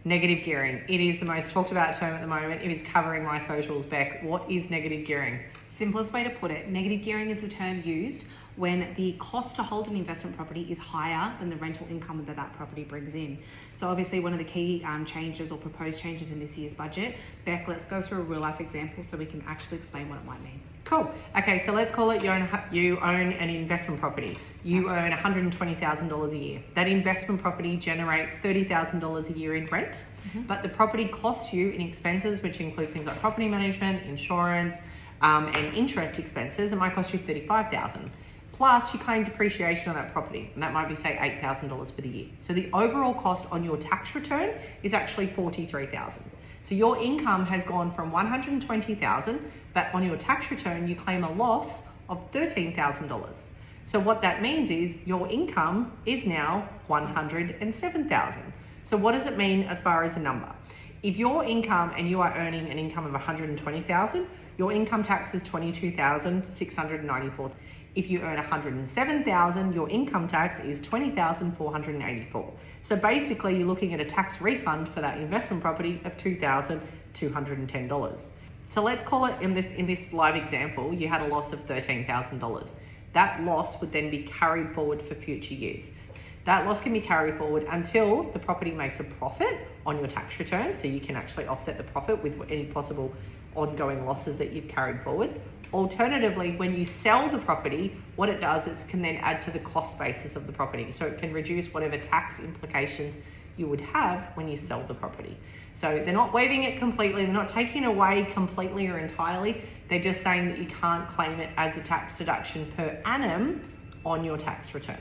Negative gearing. It is the most talked about term at the moment. It is covering my socials, Beck. What is negative gearing? Simplest way to put it, negative gearing is the term used when the cost to hold an investment property is higher than the rental income that property brings in. So obviously one of the key changes or proposed changes in this year's budget. Beck, let's go through a real life example so we can actually explain what it might mean. Cool. Okay, so let's call it you own an investment property. You earn $120,000 a year. That investment property generates $30,000 a year in rent, but the property costs you in expenses, which includes things like property management, insurance, and interest expenses. It might cost you $35,000. Plus, you claim depreciation on that property, and that might be, say, $8,000 for the year. So the overall cost on your tax return is actually $43,000. So your income has gone from $120,000, but on your tax return, you claim a loss of $13,000. So what that means is your income is now $107,000. So what does it mean as far as a number? If your income and you are earning an income of $120,000, your income tax is $22,694. If you earn $107,000, your income tax is $20,484. So basically, you're looking at a tax refund for that investment property of $2,210. So let's call it in this live example, you had a loss of $13,000. That loss would then be carried forward for future years. That loss can be carried forward until the property makes a profit on your tax return, so you can actually offset the profit with any possible ongoing losses that you've carried forward. Alternatively, when you sell the property, what it does is it can then add to the cost basis of the property. So it can reduce whatever tax implications you would have when you sell the property. So they're not waiving it completely, they're not taking it away completely or entirely, they're just saying that you can't claim it as a tax deduction per annum on your tax return.